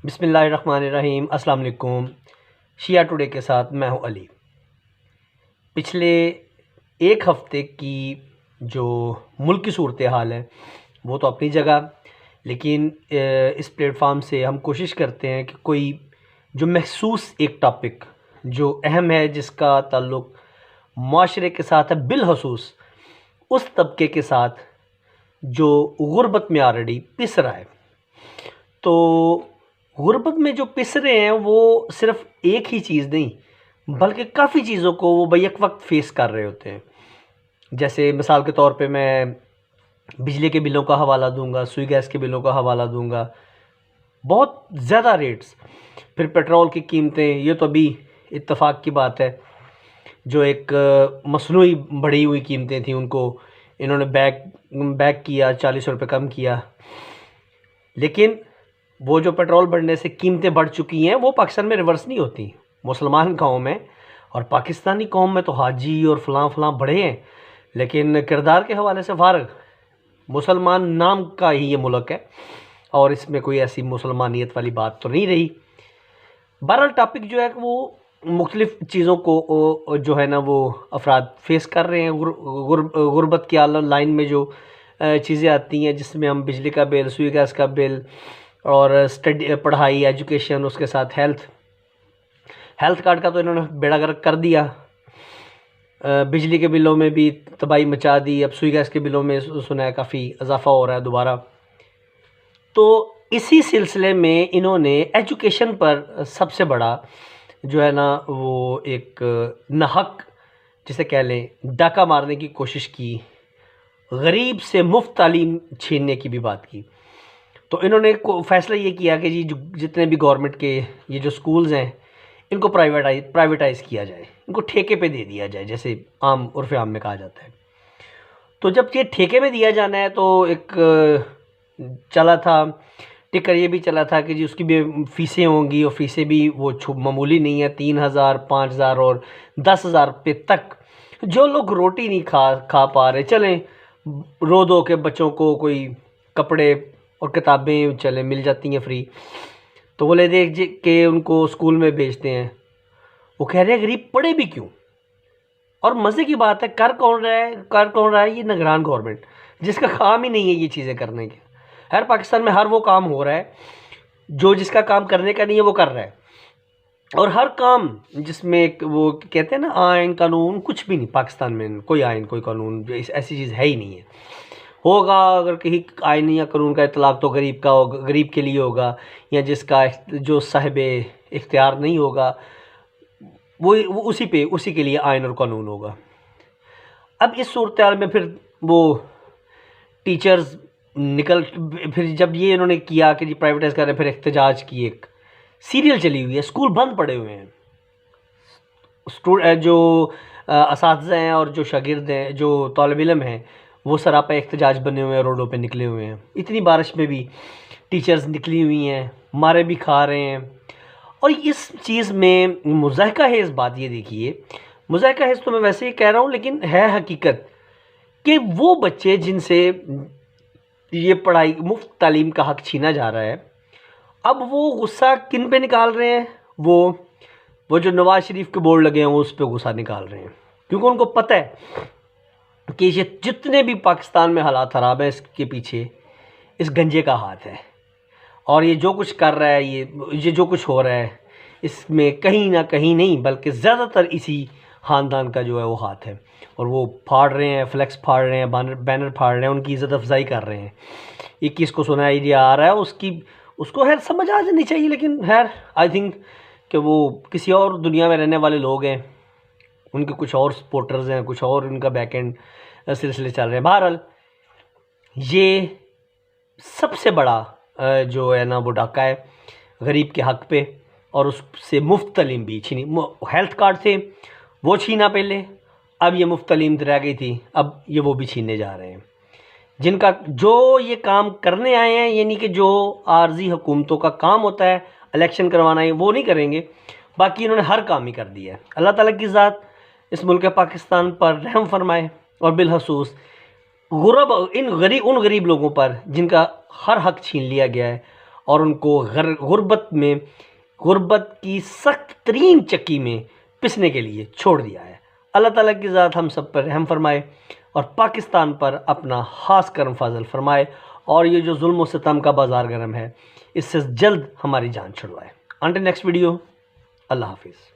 बिस्मिल्लाहिर्रहमानिर्रहीम। अस्सलाम वालेकुम। शिया टुडे के साथ मैं हूं अली। पिछले एक हफ़्ते की जो मुल्क की सूरत हाल है वो तो अपनी जगह, लेकिन इस प्लेटफार्म से हम कोशिश करते हैं कि कोई जो महसूस एक टॉपिक जो अहम है, जिसका ताल्लुक़ माशरे के साथ है, बिलखसूस उस तबके के साथ जो गुर्बत में ऑलरेडी पिस रहा है। तो गुर्बत में जो पिस रहे हैं वो सिर्फ़ एक ही चीज़ नहीं बल्कि काफ़ी चीज़ों को वो बैक वक्त फ़ेस कर रहे होते हैं। जैसे मिसाल के तौर पे मैं बिजली के बिलों का हवाला दूंगा, सुई गैस के बिलों का हवाला दूंगा, बहुत ज़्यादा रेट्स। फिर पेट्रोल की कीमतें, ये तो अभी इत्तेफाक की बात है, जो एक मसनूई बढ़ी हुई कीमतें थी उनको इन्होंने बैक किया, 40 रुपये कम किया। लेकिन वो जो पेट्रोल बढ़ने से कीमतें बढ़ चुकी हैं वो पाकिस्तान में रिवर्स नहीं होती। मुसलमान कौम में और पाकिस्तानी कौम में तो हाजी और फ़लाँ बड़े हैं, लेकिन किरदार के हवाले से फ़ारग। मुसलमान नाम का ही ये मुल्क है और इसमें कोई ऐसी मुसलमानियत वाली बात तो नहीं रही। बहरहाल टॉपिक जो है वो मुख्तलिफ़ चीज़ों को जो है ना वो अफराद फेस कर रहे हैं। गुर्बत की आलम लाइन में जो चीज़ें आती हैं, जिसमें हम बिजली का बिल, सुई गैस का बिल और स्टडी, पढ़ाई, एजुकेशन, उसके साथ हेल्थ कार्ड का तो इन्होंने बेड़ा गर्क कर दिया। बिजली के बिलों में भी तबाही मचा दी। अब सुई गैस के बिलों में सुना है काफ़ी इजाफा हो रहा है दोबारा। तो इसी सिलसिले में इन्होंने एजुकेशन पर सबसे बड़ा जो है ना वो एक नाहक, जिसे कह लें, डाका मारने की कोशिश की। गरीब से मुफ्त तालीम छीनने की भी बात की। तो इन्होंने फ़ैसला ये किया कि जी जितने भी गवर्नमेंट के ये जो स्कूल्स हैं इनको प्राइवेटाइज़ किया जाए, इनको ठेके पे दे दिया जाए, जैसे आम उर्फ़ आम में कहा जाता है। तो जब ये ठेके में दिया जाना है तो एक चला था टिकर, ये भी चला था कि जी उसकी भी फ़ीसें होंगी, और फ़ीसें भी वो मामूली नहीं है, 3,000, 5,000 और 10,000 रुपये तक। जो लोग रोटी नहीं खा पा रहे, चलें रो दो के बच्चों को कोई कपड़े और किताबें चले मिल जाती हैं फ्री, तो वो ले दे के उनको स्कूल में भेजते हैं। वो कह रहे हैं गरीब पढ़े भी क्यों। और मज़े की बात है, कर कौन रहा है? ये निगरान गवर्नमेंट, जिसका काम ही नहीं है ये चीज़ें करने के। हर पाकिस्तान में हर वो काम हो रहा है जो जिसका काम करने का नहीं है वो कर रहा है, और हर काम जिसमें वो कहते हैं ना आइन कानून, कुछ भी नहीं पाकिस्तान में। कोई आइन, कोई कानून, ऐसी चीज़ है ही नहीं है। होगा अगर कहीं आइन या कानून का इतलाक़ तो गरीब का होगा, गरीब के लिए होगा, या जिसका जो साहिब इख्तियार नहीं होगा वो उसी के लिए आइन और कानून होगा। अब इस सूरत हाल में फिर वो टीचर्स फिर जब ये इन्होंने किया कि जी प्राइवेटाइज़ कर रहे हैं, फिर एहतजाज की एक सीरियल चली हुई है। स्कूल बंद पड़े हुए हैं, जो असातिज़ा हैं और जो शागिर्द हैं, जो तालिब इल्म हैं, वो सरापा एहतजाज बने हुए हैं, रोडों पे निकले हुए हैं। इतनी बारिश में भी टीचर्स निकली हुई हैं, मारे भी खा रहे हैं। और इस चीज़ में मुज़ाहिका है, इस बात ये देखिए, मुज़ाहिका है तो मैं वैसे ही कह रहा हूँ, लेकिन है हकीकत कि वो बच्चे जिनसे ये पढ़ाई मुफ्त तालीम का हक़ छीना जा रहा है, अब वो गुस्सा किन पे निकाल रहे हैं? वो जो नवाज़ शरीफ के बोर्ड लगे हैं वो उस पर गुस्सा निकाल रहे हैं, क्योंकि उनको पता है कि ये जितने भी पाकिस्तान में हालात ख़राब है, इसके पीछे इस गंजे का हाथ है। और ये जो कुछ कर रहा है, ये जो कुछ हो रहा है, इसमें कहीं ना कहीं नहीं बल्कि ज़्यादातर इसी ख़ानदान का जो है वो हाथ है। और वो फाड़ रहे हैं, फ्लैक्स फाड़ रहे हैं, बैनर फाड़ रहे हैं, उनकी इज़्ज़त अफजाई कर रहे हैं। 21 को सुनाई दिया आ रहा है, उसको खैर समझ आ जानी चाहिए, लेकिन खैर आई थिंक कि वो किसी और दुनिया में रहने वाले लोग हैं, उनके कुछ और सपोर्टर्स हैं, कुछ और उनका बैक एंड सिलसिले चल रहे हैं। बहरहाल ये सबसे बड़ा जो है ना वो डाका है गरीब के हक़ पे, और उससे मुफ्त तालीम भी छीनी। हेल्थ कार्ड थे वो छीना पहले, अब ये मुफ्त तालीम रह गई थी, अब ये वो भी छीनने जा रहे हैं। जिनका जो ये काम करने आए हैं, यानी कि जो आर्जी हुकूमतों का काम होता है इलेक्शन करवाना है, वो नहीं करेंगे, बाकी इन्होंने हर काम ही कर दिया है। अल्लाह ताला की ज़ात इस मुल्क पाकिस्तान पर रहम फरमाए, और बिलखसूस उन गरीब लोगों पर जिनका हर हक़ छीन लिया गया है, और उनको गुर्बत की सख्त तरीन चक्की में पिसने के लिए छोड़ दिया है। अल्लाह ताला की ज़ात हम सब पर रहम फरमाए और पाकिस्तान पर अपना ख़ास करम फाजल फरमाए और ये जो जुल्म व सितम का बाज़ार गर्म है इससे जल्द हमारी जान छुड़वाए। अंटिल नेक्स्ट वीडियो, अल्लाह हाफिज़।